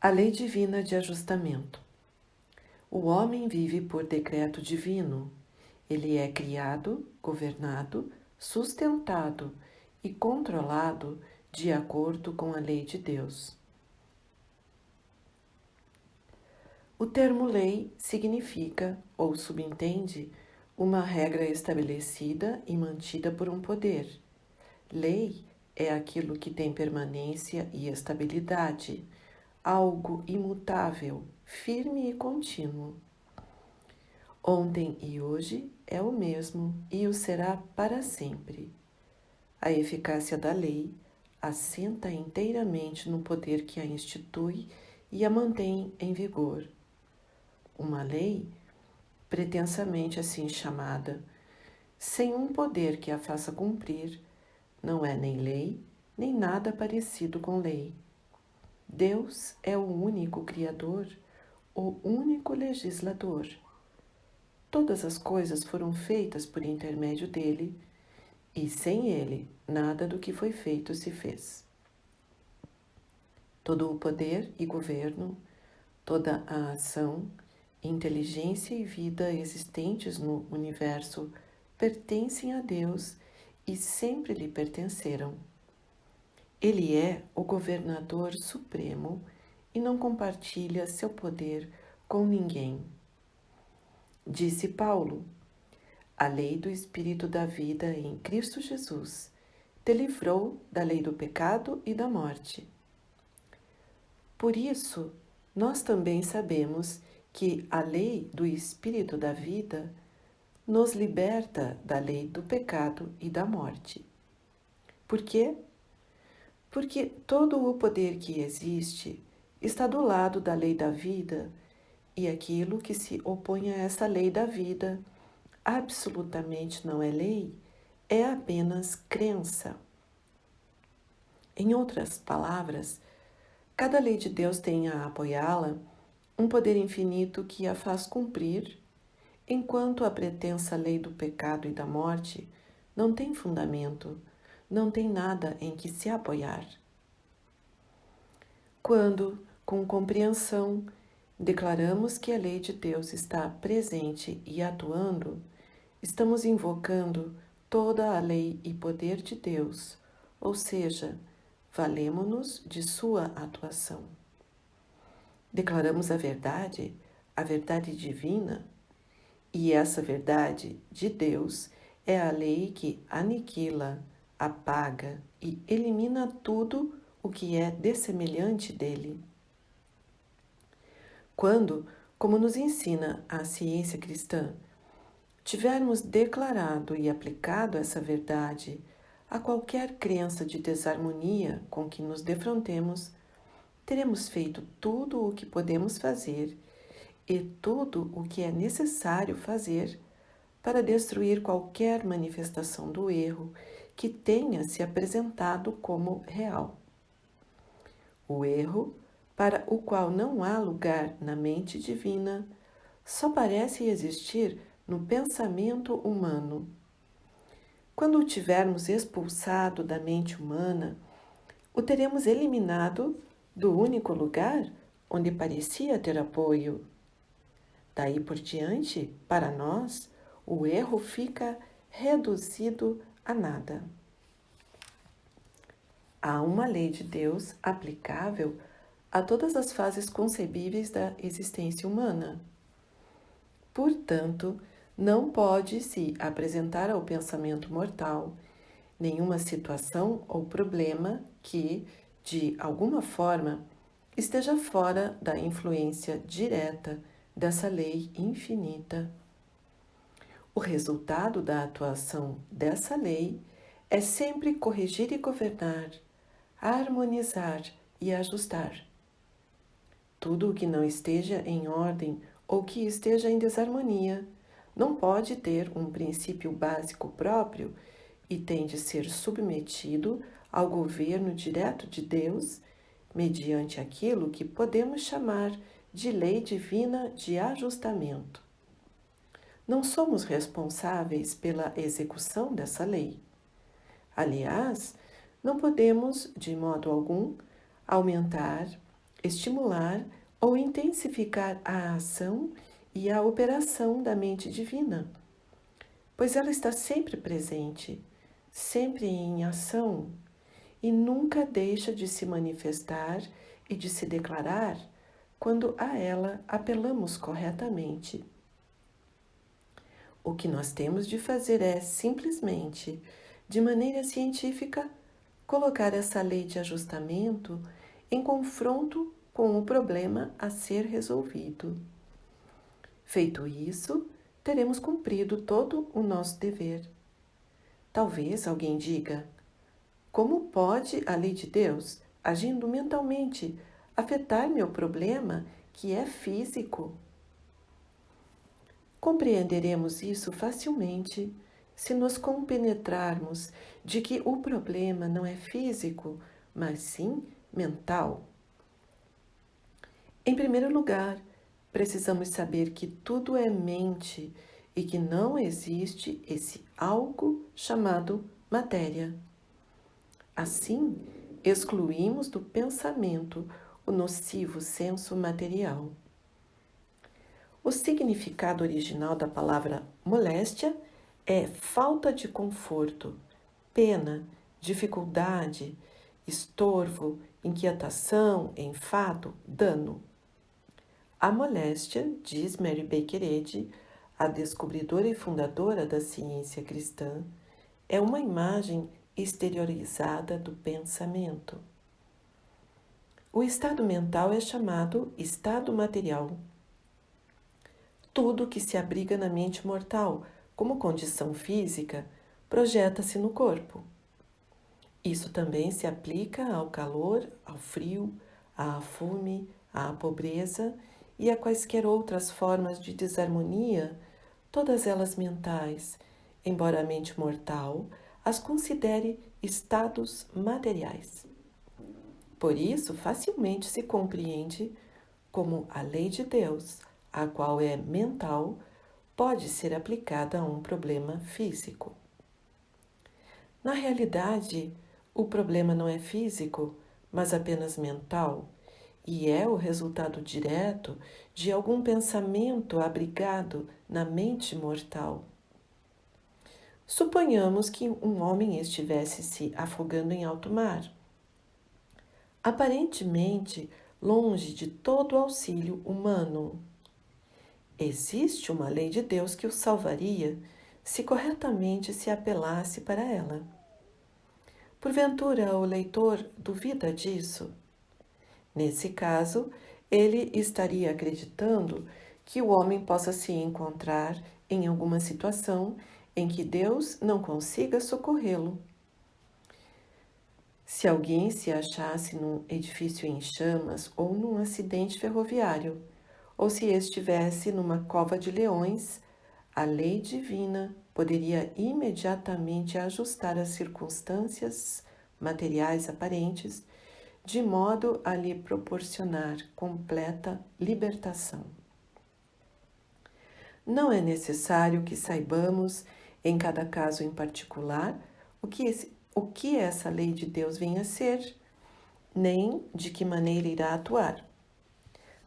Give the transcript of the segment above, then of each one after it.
A lei divina de ajustamento. O homem vive por decreto divino. Ele é criado, governado, sustentado e controlado de acordo com a lei de Deus. O termo lei significa ou subentende uma regra estabelecida e mantida por um poder. Lei é aquilo que tem permanência e estabilidade, algo imutável, firme e contínuo. Ontem e hoje é o mesmo e o será para sempre. A eficácia da lei assenta inteiramente no poder que a institui e a mantém em vigor. Uma lei, pretensamente assim chamada, sem um poder que a faça cumprir, não é nem lei, nem nada parecido com lei. Deus é o único Criador, o único legislador. Todas as coisas foram feitas por intermédio dele, e sem ele, nada do que foi feito se fez. Todo o poder e governo, toda a ação, inteligência e vida existentes no universo pertencem a Deus e sempre lhe pertenceram. Ele é o governador supremo e não compartilha seu poder com ninguém. Disse Paulo: a lei do Espírito da vida em Cristo Jesus te livrou da lei do pecado e da morte. Por isso, nós também sabemos que a lei do Espírito da vida nos liberta da lei do pecado e da morte. Por quê? Porque todo o poder que existe está do lado da lei da vida, e aquilo que se opõe a essa lei da vida absolutamente não é lei, é apenas crença. Em outras palavras, cada lei de Deus tem a apoiá-la um poder infinito que a faz cumprir, enquanto a pretensa lei do pecado e da morte não tem fundamento, não tem nada em que se apoiar. Quando, com compreensão, declaramos que a lei de Deus está presente e atuando, estamos invocando toda a lei e poder de Deus, ou seja, valemo-nos de sua atuação. Declaramos a verdade divina, e essa verdade de Deus é a lei que aniquila, apaga e elimina tudo o que é dessemelhante dele. Quando, como nos ensina a ciência cristã, tivermos declarado e aplicado essa verdade a qualquer crença de desarmonia com que nos defrontemos, teremos feito tudo o que podemos fazer e tudo o que é necessário fazer para destruir qualquer manifestação do erro que tenha se apresentado como real. O erro, para o qual não há lugar na mente divina, só parece existir no pensamento humano. Quando o tivermos expulsado da mente humana, o teremos eliminado do único lugar onde parecia ter apoio. Daí por diante, para nós, o erro fica reduzido a nada. Há uma lei de Deus aplicável a todas as fases concebíveis da existência humana. Portanto, não pode se apresentar ao pensamento mortal nenhuma situação ou problema que, de alguma forma, esteja fora da influência direta dessa lei infinita. O resultado da atuação dessa lei é sempre corrigir e governar, harmonizar e ajustar. Tudo o que não esteja em ordem ou que esteja em desarmonia não pode ter um princípio básico próprio e tem de ser submetido ao governo direto de Deus, mediante aquilo que podemos chamar de lei divina de ajustamento. Não somos responsáveis pela execução dessa lei. Aliás, não podemos, de modo algum, aumentar, estimular ou intensificar a ação e a operação da mente divina, pois ela está sempre presente, sempre em ação e nunca deixa de se manifestar e de se declarar quando a ela apelamos corretamente. O que nós temos de fazer é simplesmente, de maneira científica, colocar essa lei de ajustamento em confronto com o problema a ser resolvido. Feito isso, teremos cumprido todo o nosso dever. Talvez alguém diga: como pode a lei de Deus, agindo mentalmente, afetar meu problema que é físico? Compreenderemos isso facilmente se nos compenetrarmos de que o problema não é físico, mas sim mental. Em primeiro lugar, precisamos saber que tudo é mente e que não existe esse algo chamado matéria. Assim, excluímos do pensamento o nocivo senso material. O significado original da palavra moléstia é falta de conforto, pena, dificuldade, estorvo, inquietação, enfado, dano. A moléstia, diz Mary Baker Eddy, a descobridora e fundadora da ciência cristã, é uma imagem exteriorizada do pensamento. O estado mental é chamado estado material. Tudo que se abriga na mente mortal, como condição física, projeta-se no corpo. Isso também se aplica ao calor, ao frio, à fome, à pobreza e a quaisquer outras formas de desarmonia, todas elas mentais, embora a mente mortal as considere estados materiais. Por isso, facilmente se compreende como a lei de Deus, a qual é mental, pode ser aplicada a um problema físico. Na realidade, o problema não é físico, mas apenas mental, e é o resultado direto de algum pensamento abrigado na mente mortal. Suponhamos que um homem estivesse se afogando em alto mar, aparentemente longe de todo auxílio humano. Existe uma lei de Deus que o salvaria se corretamente se apelasse para ela. Porventura, o leitor duvida disso? Nesse caso, ele estaria acreditando que o homem possa se encontrar em alguma situação em que Deus não consiga socorrê-lo. Se alguém se achasse num edifício em chamas ou num acidente ferroviário, ou se estivesse numa cova de leões, a lei divina poderia imediatamente ajustar as circunstâncias materiais aparentes, de modo a lhe proporcionar completa libertação. Não é necessário que saibamos, em cada caso em particular, o que essa lei de Deus vem a ser, nem de que maneira irá atuar.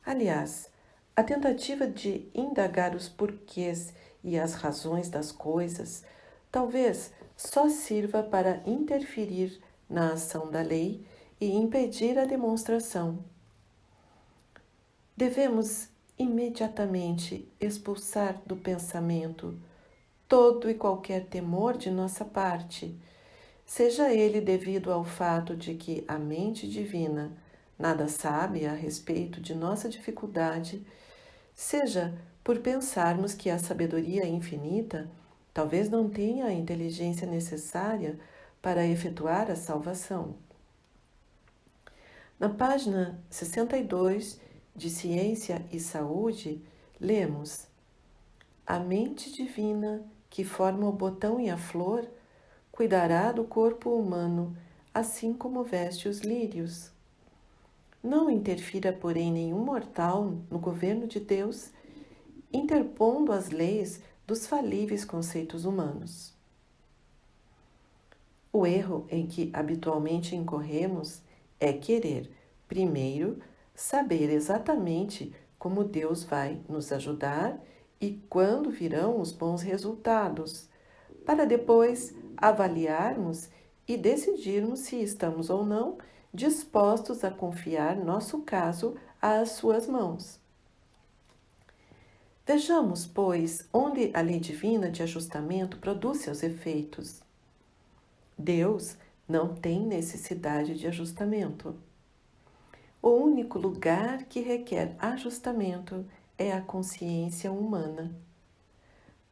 Aliás, a tentativa de indagar os porquês e as razões das coisas talvez só sirva para interferir na ação da lei e impedir a demonstração. Devemos imediatamente expulsar do pensamento todo e qualquer temor de nossa parte, seja ele devido ao fato de que a mente divina nada sabe a respeito de nossa dificuldade, seja por pensarmos que a sabedoria infinita talvez não tenha a inteligência necessária para efetuar a salvação. Na página 62 de Ciência e Saúde, lemos: a mente divina que forma o botão e a flor cuidará do corpo humano, assim como veste os lírios. Não interfira, porém, nenhum mortal no governo de Deus, interpondo as leis dos falíveis conceitos humanos. O erro em que habitualmente incorremos é querer, primeiro, saber exatamente como Deus vai nos ajudar e quando virão os bons resultados, para depois avaliarmos e decidirmos se estamos ou não dispostos a confiar nosso caso às suas mãos. Vejamos, pois, onde a lei divina de ajustamento produz seus efeitos. Deus não tem necessidade de ajustamento. O único lugar que requer ajustamento é a consciência humana.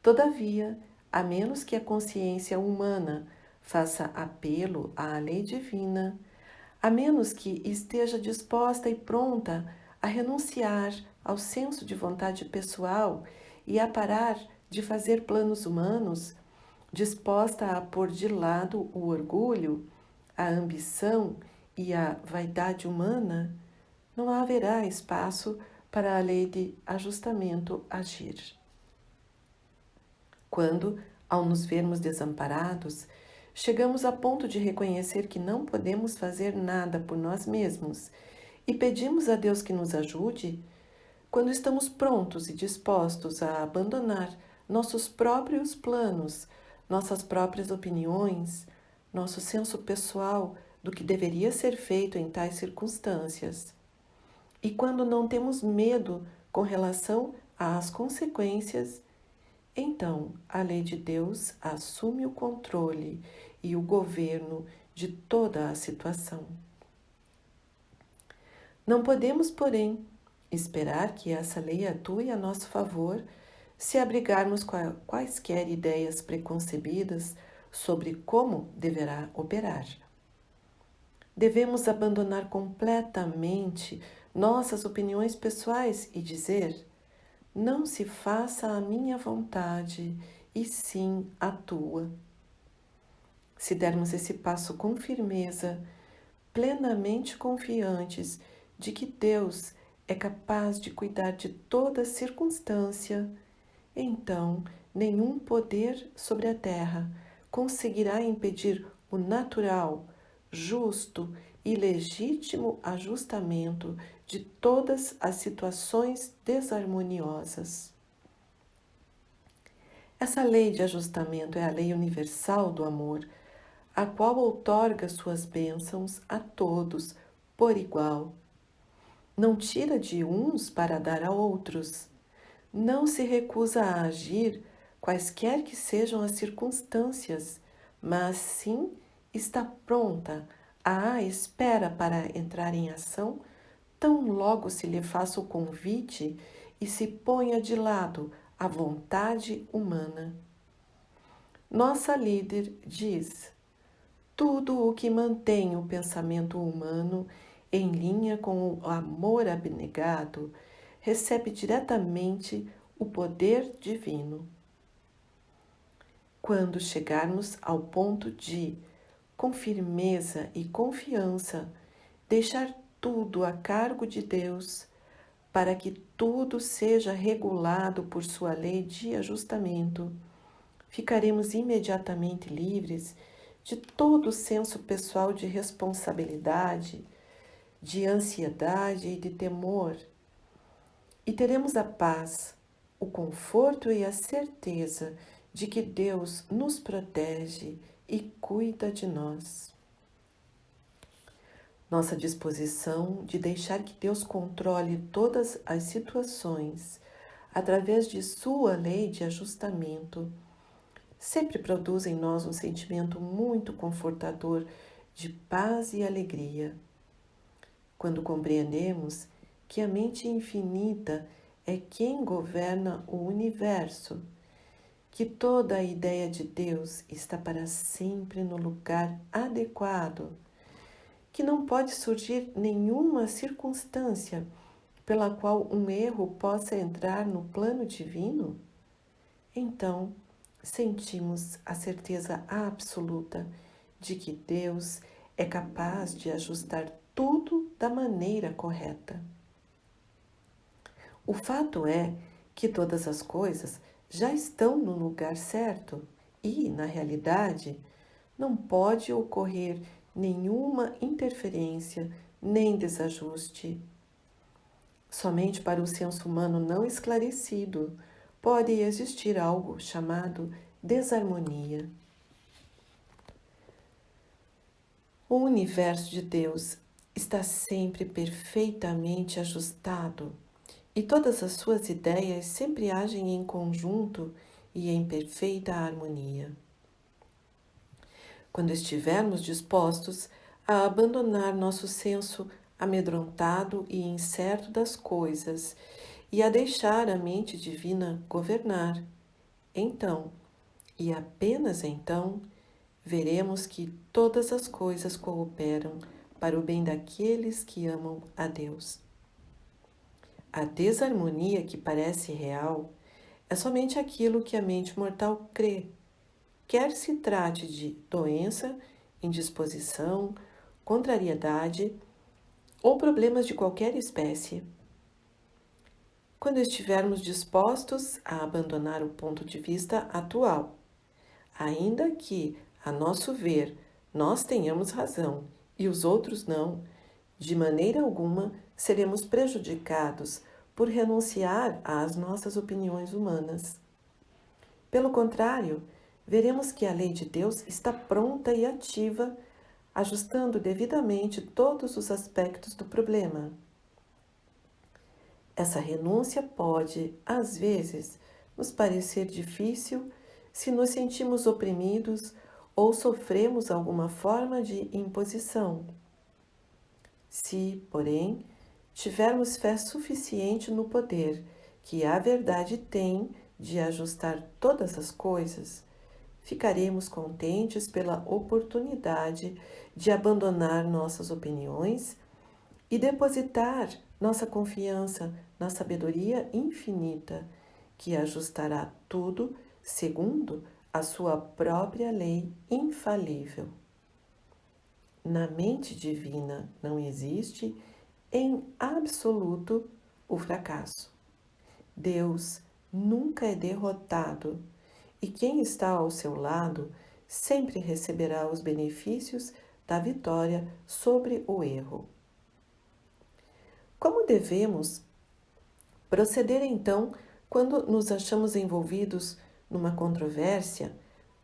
Todavia, a menos que a consciência humana faça apelo à lei divina, a menos que esteja disposta e pronta a renunciar ao senso de vontade pessoal e a parar de fazer planos humanos, disposta a pôr de lado o orgulho, a ambição e a vaidade humana, não haverá espaço para a lei de ajustamento agir. Quando, ao nos vermos desamparados, chegamos a ponto de reconhecer que não podemos fazer nada por nós mesmos e pedimos a Deus que nos ajude, quando estamos prontos e dispostos a abandonar nossos próprios planos, nossas próprias opiniões, nosso senso pessoal do que deveria ser feito em tais circunstâncias. E quando não temos medo com relação às consequências, então a lei de Deus assume o controle e o governo de toda a situação. Não podemos, porém, esperar que essa lei atue a nosso favor se abrigarmos quaisquer ideias preconcebidas sobre como deverá operar. Devemos abandonar completamente nossas opiniões pessoais e dizer: não se faça a minha vontade, e sim a tua. Se dermos esse passo com firmeza, plenamente confiantes de que Deus é capaz de cuidar de toda circunstância, então nenhum poder sobre a terra conseguirá impedir o natural, justo e legítimo ajustamento de todas as situações desarmoniosas. Essa lei de ajustamento é a lei universal do amor, a qual outorga suas bênçãos a todos por igual. Não tira de uns para dar a outros. Não se recusa a agir, quaisquer que sejam as circunstâncias, mas sim está pronta, à espera para entrar em ação, tão logo se lhe faça o convite e se ponha de lado a vontade humana. Nossa líder diz: tudo o que mantém o pensamento humano em linha com o amor abnegado recebe diretamente o poder divino. Quando chegarmos ao ponto de, com firmeza e confiança, deixar tudo a cargo de Deus, para que tudo seja regulado por sua lei de ajustamento, ficaremos imediatamente livres de todo o senso pessoal de responsabilidade, de ansiedade e de temor, e teremos a paz, o conforto e a certeza de que Deus nos protege e cuida de nós. Nossa disposição de deixar que Deus controle todas as situações através de sua lei de ajustamento sempre produz em nós um sentimento muito confortador de paz e alegria. Quando compreendemos que a mente infinita é quem governa o universo, que toda a ideia de Deus está para sempre no lugar adequado, que não pode surgir nenhuma circunstância pela qual um erro possa entrar no plano divino, então sentimos a certeza absoluta de que Deus é capaz de ajustar tudo da maneira correta. O fato é que todas as coisas já estão no lugar certo e, na realidade, não pode ocorrer nenhuma interferência nem desajuste. Somente para o senso humano não esclarecido pode existir algo chamado desarmonia. O universo de Deus está sempre perfeitamente ajustado e todas as suas ideias sempre agem em conjunto e em perfeita harmonia. Quando estivermos dispostos a abandonar nosso senso amedrontado e incerto das coisas e a deixar a mente divina governar, então, e apenas então, veremos que todas as coisas cooperam para o bem daqueles que amam a Deus. A desarmonia que parece real é somente aquilo que a mente mortal crê, quer se trate de doença, indisposição, contrariedade ou problemas de qualquer espécie. Quando estivermos dispostos a abandonar o ponto de vista atual, ainda que, a nosso ver, nós tenhamos razão e os outros não, de maneira alguma seremos prejudicados por renunciar às nossas opiniões humanas. Pelo contrário, veremos que a lei de Deus está pronta e ativa, ajustando devidamente todos os aspectos do problema. Essa renúncia pode, às vezes, nos parecer difícil se nos sentimos oprimidos ou sofremos alguma forma de imposição. Se, porém, tivermos fé suficiente no poder que a verdade tem de ajustar todas as coisas, ficaremos contentes pela oportunidade de abandonar nossas opiniões e depositar nossa confiança na sabedoria infinita, que ajustará tudo segundo a sua própria lei infalível. Na mente divina não existe, em absoluto, o fracasso. Deus nunca é derrotado e quem está ao seu lado sempre receberá os benefícios da vitória sobre o erro. Como devemos proceder então quando nos achamos envolvidos numa controvérsia,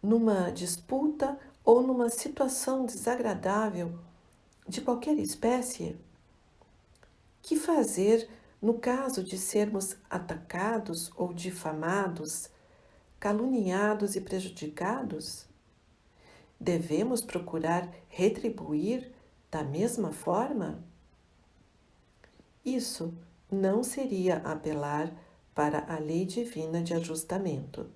numa disputa ou numa situação desagradável de qualquer espécie? Que fazer no caso de sermos atacados ou difamados, caluniados e prejudicados? Devemos procurar retribuir da mesma forma? Isso não seria apelar para a lei divina de ajustamento.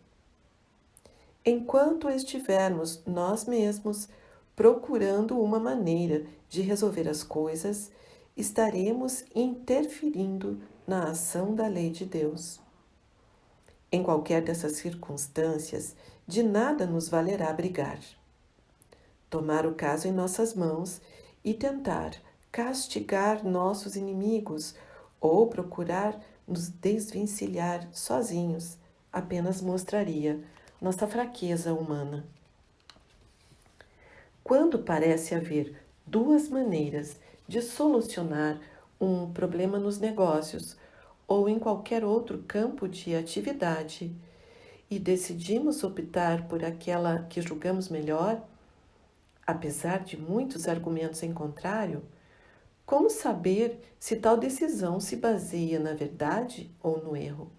Enquanto estivermos nós mesmos procurando uma maneira de resolver as coisas, estaremos interferindo na ação da lei de Deus. Em qualquer dessas circunstâncias, de nada nos valerá brigar. Tomar o caso em nossas mãos e tentar castigar nossos inimigos ou procurar nos desvencilhar sozinhos apenas mostraria nossa fraqueza humana. Quando parece haver duas maneiras de solucionar um problema nos negócios ou em qualquer outro campo de atividade e decidimos optar por aquela que julgamos melhor, apesar de muitos argumentos em contrário, como saber se tal decisão se baseia na verdade ou no erro?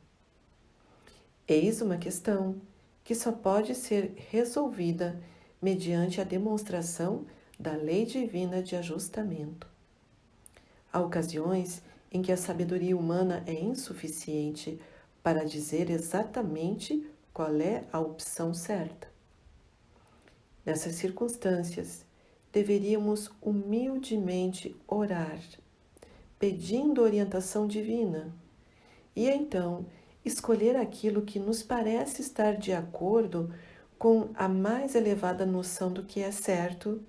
Eis uma questão que só pode ser resolvida mediante a demonstração da lei divina de ajustamento. Há ocasiões em que a sabedoria humana é insuficiente para dizer exatamente qual é a opção certa. Nessas circunstâncias, deveríamos humildemente orar, pedindo orientação divina, e então escolher aquilo que nos parece estar de acordo com a mais elevada noção do que é certo,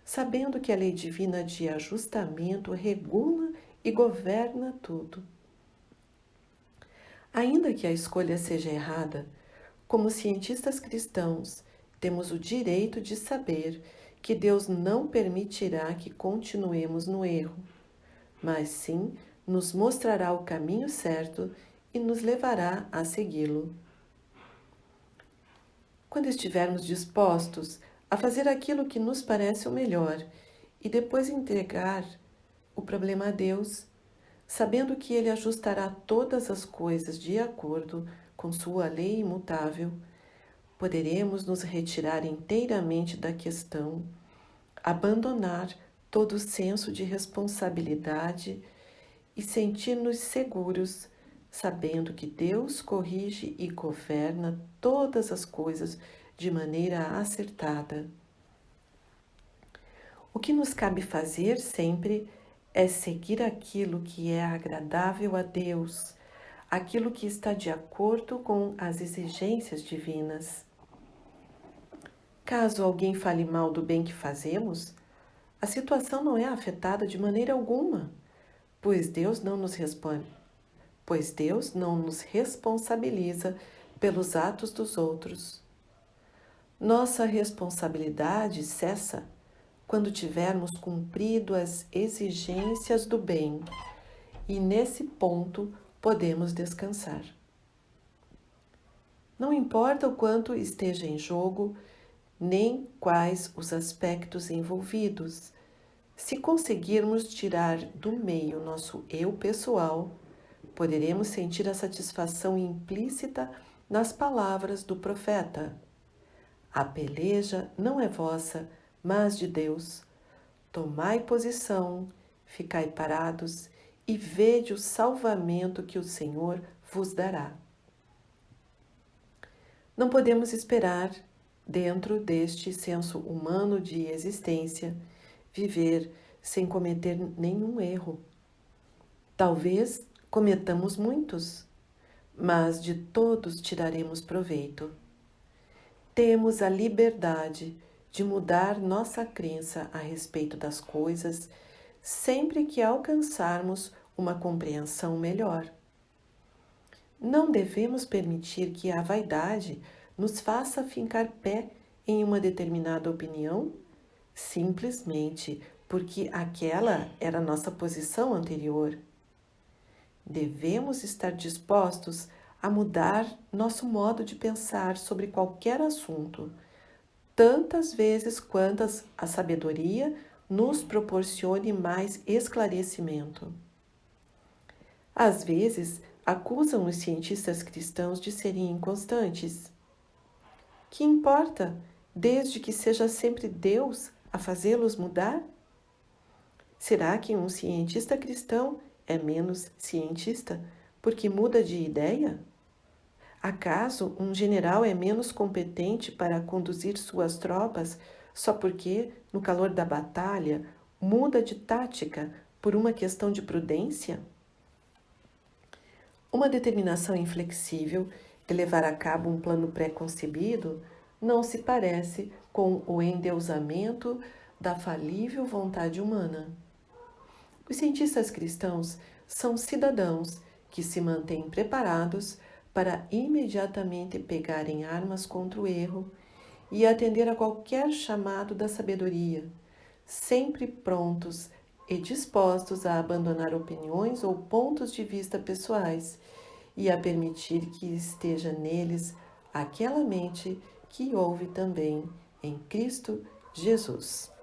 sabendo que a lei divina de ajustamento regula e governa tudo. Ainda que a escolha seja errada, como cientistas cristãos, temos o direito de saber que Deus não permitirá que continuemos no erro, mas sim nos mostrará o caminho certo e nos levará a segui-lo. Quando estivermos dispostos a fazer aquilo que nos parece o melhor e depois entregar o problema a Deus, sabendo que Ele ajustará todas as coisas de acordo com sua lei imutável, poderemos nos retirar inteiramente da questão, abandonar todo o senso de responsabilidade e sentir-nos seguros, sabendo que Deus corrige e governa todas as coisas de maneira acertada. O que nos cabe fazer sempre é seguir aquilo que é agradável a Deus, aquilo que está de acordo com as exigências divinas. Caso alguém fale mal do bem que fazemos, a situação não é afetada de maneira alguma, pois Deus não nos responsabiliza pelos atos dos outros. Nossa responsabilidade cessa quando tivermos cumprido as exigências do bem, e nesse ponto podemos descansar. Não importa o quanto esteja em jogo, nem quais os aspectos envolvidos, se conseguirmos tirar do meio nosso eu pessoal, poderemos sentir a satisfação implícita nas palavras do profeta. A peleja não é vossa, mas de Deus. Tomai posição, ficai parados e vede o salvamento que o Senhor vos dará. Não podemos esperar, dentro deste senso humano de existência, viver sem cometer nenhum erro. Talvez cometamos muitos, mas de todos tiraremos proveito. Temos a liberdade de mudar nossa crença a respeito das coisas sempre que alcançarmos uma compreensão melhor. Não devemos permitir que a vaidade nos faça fincar pé em uma determinada opinião, simplesmente porque aquela era nossa posição anterior. Devemos estar dispostos a mudar nosso modo de pensar sobre qualquer assunto, tantas vezes quantas a sabedoria nos proporcione mais esclarecimento. Às vezes, acusam os cientistas cristãos de serem inconstantes. Que importa, desde que seja sempre Deus a fazê-los mudar? Será que um cientista cristão é menos cientista porque muda de ideia? Acaso um general é menos competente para conduzir suas tropas só porque, no calor da batalha, muda de tática por uma questão de prudência? Uma determinação inflexível de levar a cabo um plano pré-concebido não se parece com o endeusamento da falível vontade humana. Os cientistas cristãos são cidadãos que se mantêm preparados para imediatamente pegarem armas contra o erro e atender a qualquer chamado da sabedoria, sempre prontos e dispostos a abandonar opiniões ou pontos de vista pessoais e a permitir que esteja neles aquela mente que houve também em Cristo Jesus.